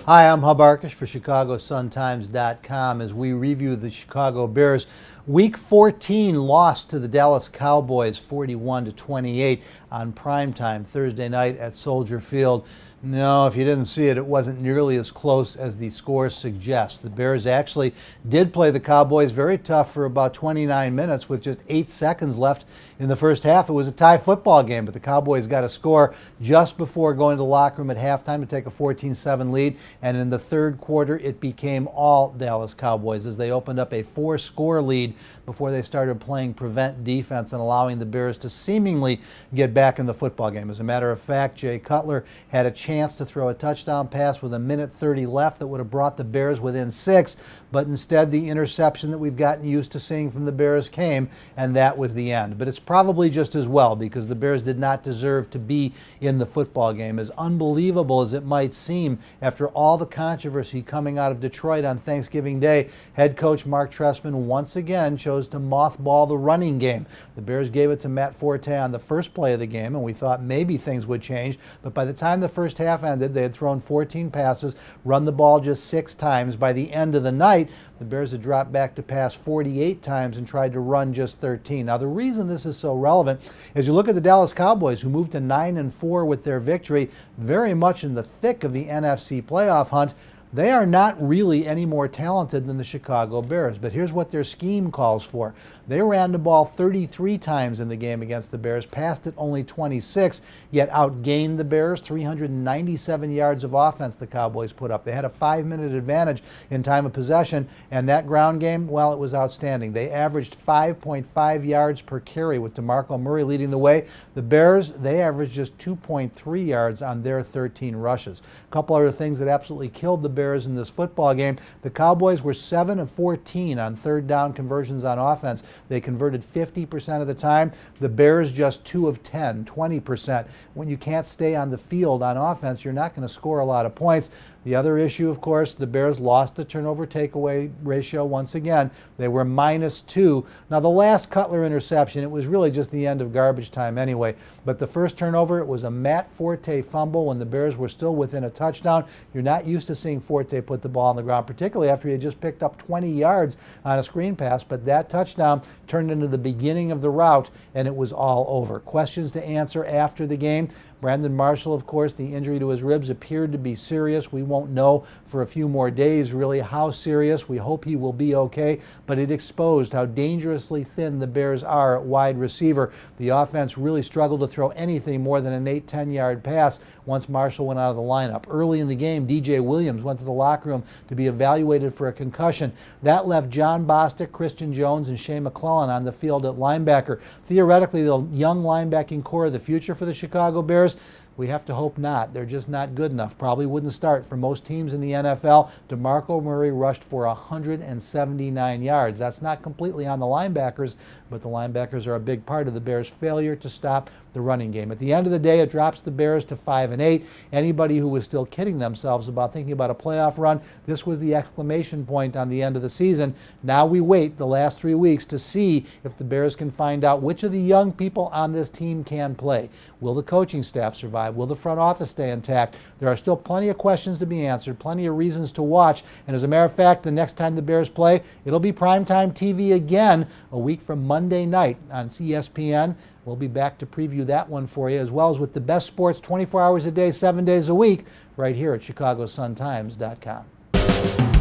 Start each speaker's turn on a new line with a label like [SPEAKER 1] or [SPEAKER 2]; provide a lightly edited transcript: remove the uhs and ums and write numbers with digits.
[SPEAKER 1] Hi, I'm Arkush for ChicagoSunTimes.com as we review the Chicago Bears. Week 14 lost to the Dallas Cowboys 41-28 on primetime Thursday night at Soldier Field. No, if you didn't see it, it wasn't nearly as close as the score suggests. The Bears actually did play the Cowboys very tough for about 29 minutes with just 8 seconds left in the first half. It was a tie football game, but the Cowboys got a score just before going to the locker room at halftime to take a 14-7 lead, and in the third quarter it became all Dallas Cowboys as they opened up a 4-score lead before they started playing prevent defense and allowing the Bears to seemingly get back in the football game. As a matter of fact, Jay Cutler had a chance to throw a touchdown pass with 1:30 left that would have brought the Bears within 6, but instead the interception that we've gotten used to seeing from the Bears came, and that was the end. But it's probably just as well, because the Bears did not deserve to be in the football game. As unbelievable as it might seem, after all the controversy coming out of Detroit on Thanksgiving Day, head coach Mark Trestman once again chose to mothball the running game. The Bears gave it to Matt Forte on the first play of the game, and we thought maybe things would change, but by the time the first half ended, they had thrown 14 passes, run the ball just 6 times. By the end of the night, the Bears had dropped back to pass 48 times and tried to run just 13. Now, the reason this is so relevant is you look at the Dallas Cowboys, who moved to 9-4 with their victory, very much in the thick of the NFC playoff hunt. They are not really any more talented than the Chicago Bears, but here's what their scheme calls for. They ran the ball 33 times in the game against the Bears, passed it only 26, yet outgained the Bears. 397 yards of offense the Cowboys put up. They had a 5-minute advantage in time of possession, and that ground game, well, it was outstanding. They averaged 5.5 yards per carry with DeMarco Murray leading the way. The Bears, they averaged just 2.3 yards on their 13 rushes. A couple other things that absolutely killed the Bears in this football game. The Cowboys were 7 of 14 on third down conversions on offense. They converted 50% of the time. The Bears just 2 of 10, 20%. When you can't stay on the field on offense, you're not going to score a lot of points. The other issue, of course, the Bears lost the turnover takeaway ratio once again. They were -2. Now, the last Cutler interception, it was really just the end of garbage time anyway. But the first turnover, it was a Matt Forte fumble when the Bears were still within a touchdown. You're not used to seeing Forte put the ball on the ground, particularly after he had just picked up 20 yards on a screen pass. But that touchdown turned into the beginning of the rout, and it was all over. Questions to answer after the game. Brandon Marshall, of course, the injury to his ribs appeared to be serious. We won't know for a few more days really how serious. We hope he will be okay, but it exposed how dangerously thin the Bears are at wide receiver. The offense really struggled to throw anything more than an 8-10 yard pass once Marshall went out of the lineup. Early in the game, DJ Williams went to the locker room to be evaluated for a concussion. That left John Bostic, Christian Jones, and Shea McClellan on the field at linebacker. Theoretically, the young linebacking core of the future for the Chicago Bears. We have to hope not. They're just not good enough. Probably wouldn't start for most teams in the NFL. DeMarco Murray rushed for 179 yards. That's not completely on the linebackers, but the linebackers are a big part of the Bears' failure to stop the running game. At the end of the day, it drops the Bears to 5-8. Anybody who was still kidding themselves about thinking about a playoff run, this was the exclamation point on the end of the season. Now we wait the last 3 weeks to see if the Bears can find out which of the young people on this team can play. Will the coaching staff survive? Will the front office stay intact? There are still plenty of questions to be answered, plenty of reasons to watch. And as a matter of fact, the next time the Bears play, it'll be primetime TV again a week from Monday night on ESPN. We'll be back to preview that one for you, as well as with the best sports 24 hours a day, 7 days a week, right here at ChicagoSunTimes.com.